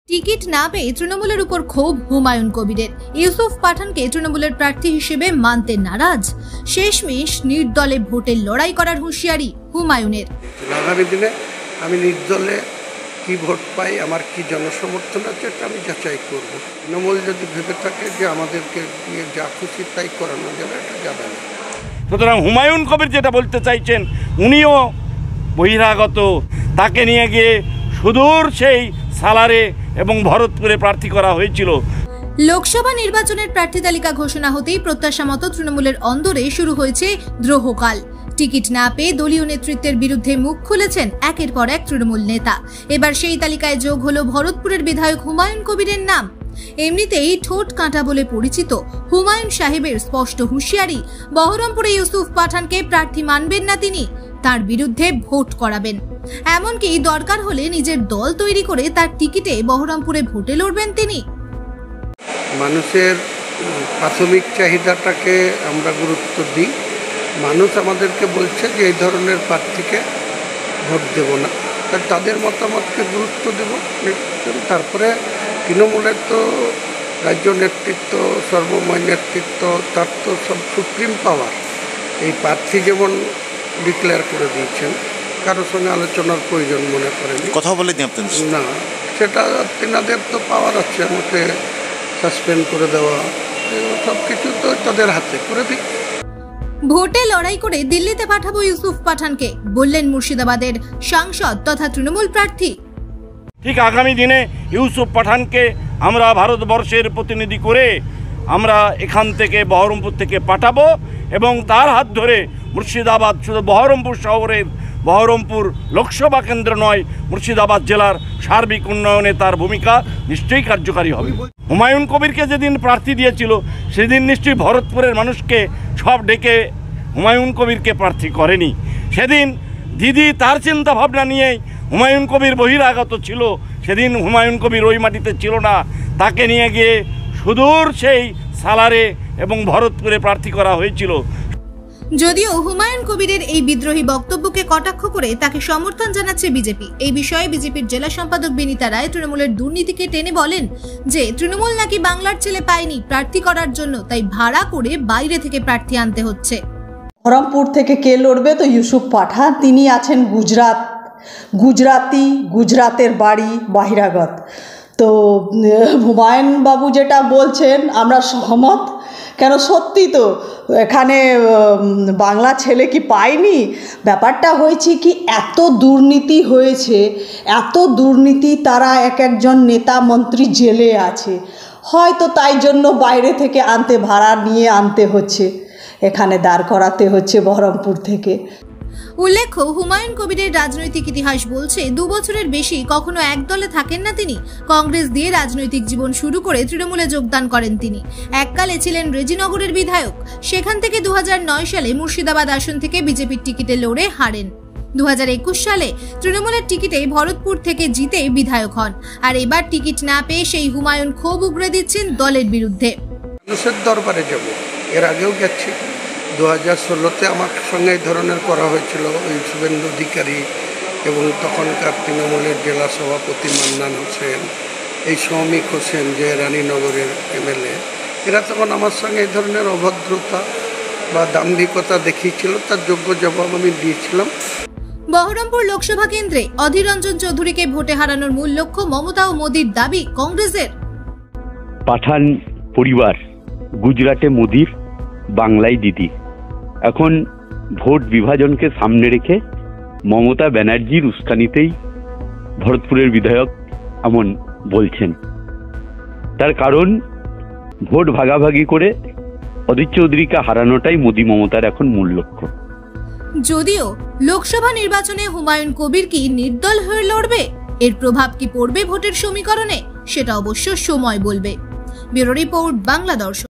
Ticket না পেয়ে তৃণমূলের উপর ক্ষোভ হুমায়ুন কবিরের। ইউসুফ পাঠানকে তৃণমূলের প্রার্থী হিসেবে মানতে নারাজ। শেষমেশ নির্দলে ভোটের লড়াই করার হুঁশিয়ারি হুমায়ুনের। আগামী দিনে আমি নির্দলে কি ভোট পাই, আমার কি জনসমর্থন আছে, এটা আমি যাচাই করব। তৃণমূল যদি ভেবে থাকে যে আমাদেরকে দিয়ে যা খুশি তাই করানো যাবে, এটা যাবে না। সুতরাং হুমায়ুন কবির যেটা বলতে চাইছেন, উনিও বহিরাগত, তাকে নিয়ে গিয়ে সুদূর সেই সালারে এবং ভরতপুরে প্রার্থী করা হয়েছিল। লোকসভা নির্বাচনের প্রার্থী তালিকা ঘোষণা হতেই প্রত্যাশা মতো তৃণমূলের অন্দরে শুরু হয়েছে দ্রোহকাল। টিকিট না পেয়ে দলীয় নেতৃত্বের বিরুদ্ধে মুখ খুলেছেন একের পর এক তৃণমূল নেতা। এবার সেই তালিকায় যোগ হলো ভরতপুরের বিধায়ক হুমায়ুন কবিরের নাম। এমনিতেই ঠোঁট কাঁটা বলে পরিচিত হুমায়ুন সাহেবের স্পষ্ট হুঁশিয়ারি, বহরমপুরে ইউসুফ পাঠানকে প্রার্থী মানবেন না তিনি, তার বিরুদ্ধে ভোট করাবেন। এমনকি দরকার হলে নিজের দল তৈরি করে তার টিকিটে বহরমপুরে ভোটে লড়বেন তিনি। মানুষের প্রাথমিক চাহিদাটাকে আমরা গুরুত্ব দিই। মানুষ আমাদেরকে বলছে যে এই ধরনের প্রার্থীকে ভোট দেব না, তাদের মতামতকে গুরুত্ব দেব। তারপরে তৃণমূলের তো রাজ্য নেতৃত্ব, সর্বময় নেতৃত্ব, তার তো সব সুপ্রিম পাওয়ার। এই প্রার্থী যেমন ডিক্লেয়ার করে দিয়েছেন, কারোর সঙ্গে আলোচনার প্রয়োজন মনে করেন, কথা বলে না, সেটা তেনাদের তো পাওয়ার আছে, আমাকে সাসপেন্ড করে দেওয়া, সব কিছু তো তাদের হাতে, করে দিই। ভোটে লড়াই করে দিল্লিতে পাঠাবো ইউসুফ পাঠানকে, বললেন মুর্শিদাবাদের সাংসদ তথা তৃণমূল প্রার্থী। ঠিক আগামী দিনে ইউসুফ পাঠানকে আমরা ভারতবর্ষের প্রতিনিধি করে আমরা এখান থেকে বহরমপুর থেকে পাঠাবো এবং তার হাত ধরে মুর্শিদাবাদ, শুধু বহরমপুর শহরের বহরমপুর লোকসভা কেন্দ্র নয়, মুর্শিদাবাদ জেলার সার্বিক উন্নয়নে তার ভূমিকা নিশ্চয়ই কার্যকারী হবে। হুমায়ুন কবিরকে যেদিন প্রার্থী দিয়েছিল সেদিন নিশ্চয়ই ভরতপুরের মানুষকে সব ডেকে হুমায়ুন কবিরকে প্রার্থী করেনি। সেদিন দিদি তার চিন্তা ভাবনা নিয়েই হুমায়ুন কবির বহিরাগত ছিল, সেদিন হুমায়ুন কবির ওই মাটিতে ছিল না, তাকে নিয়ে গিয়ে সুদূর সেই সালারে এবং ভরতপুরে প্রার্থী করা হয়েছিল। যদিও হুমায়ুন কবিরের এই বিদ্রোহী বক্তব্যকে কটাক্ষ করে তাকে সমর্থন জানাচ্ছে বিজেপি। এই বিষয়ে বিজেপির জেলা সম্পাদক বিনীতা রায় তৃণমূলের দুর্নীতিকে টেনে বলেন যে তৃণমূল নাকি বাংলার ছেলে পায়নি প্রার্থী করার জন্য, তাই ভাড়া করে বাইরে থেকে প্রার্থী আনতে হচ্ছে। বহরমপুর থেকে কে লড়বে? তো ইউসুফ পাঠান, তিনি আছেন গুজরাতি, গুজরাতের বাড়ি বাহিরাগত। তো হুমায়ুন বাবু যেটা বলছেন আমরা সহমত। কেন, সত্যি তো এখানে বাংলা ছেলে কি পায়নি? ব্যাপারটা হয়েছে কি, এত দুর্নীতি হয়েছে, এত দুর্নীতি, তারা এক একজন নেতা মন্ত্রী জেলে আছে, হয়তো তাই জন্য বাইরে থেকে ভাড়া নিয়ে আনতে হচ্ছে, এখানে দাঁড় করাতে হচ্ছে বহরমপুর থেকে। উল্লেখ্য, হুমায়ুন কবিরের রাজনৈতিক ইতিহাস বলছে 2 বছরের বেশি কখনো এক দলে থাকেন না তিনি। কংগ্রেস দিয়ে রাজনৈতিক জীবন শুরু করে তৃণমূলে যোগদান করেন তিনি। এককালে ছিলেন রেজিনগরের বিধায়ক, সেখান থেকে 2009 সালে মুর্শিদাবাদ আসন থেকে বিজেপির টিকিটে লড়ে হারেন। 2021 সালে তৃণমূলের টিকিটে ভরতপুর থেকে জিতে বিধায়ক হন। আর এবার টিকিট না পেয়ে সেই হুমায়ুন ক্ষোভ উগরে দিচ্ছেন দলের বিরুদ্ধে। মানুষের দরবারে যাব, এর আগেও গেছি। 2016-তে আমার সঙ্গে এই ধরনের করা হয়েছিল ওই শুভেন্দু অধিকারী এবং তখনকার তৃণমূলের জেলা সভাপতি মান্নান হোসেন, এই সৌমিক হোসেন যে রানীনগরের MLA, এরা তখন আমার সঙ্গে এই ধরনের অভদ্রতা বা দাম্ভিকতা দেখিয়েছিল, তার যোগ্য জবাব আমি দিয়েছিলাম। বহরমপুর লোকসভা কেন্দ্রে অধীর রঞ্জন চৌধুরীকে ভোটে হারানোর মূল লক্ষ্য মমতা ও মোদির দাবি কংগ্রেসের। পাঠান পরিবার গুজরাটে মোদির, বাংলায় দিদি। এখন ভোট বিভাজনকে সামনে রেখে মমতা ব্যানার্জির উস্কানিতেই ভরতপুরের বিধায়ক এমন বলছেন। তার কারণ, ভোট ভাগাভাগি করে অধীর চৌধুরীকে হারানোটাই মোদি মমতার এখন মূল লক্ষ্য। যদিও লোকসভা নির্বাচনে হুমায়ুন কবির কি নির্দল হয়ে লড়বে, এর প্রভাব কি পড়বে ভোটের সমীকরণে, সেটা অবশ্য সময় বলবে। ব্যুরো রিপোর্ট, বাংলা দর্শন।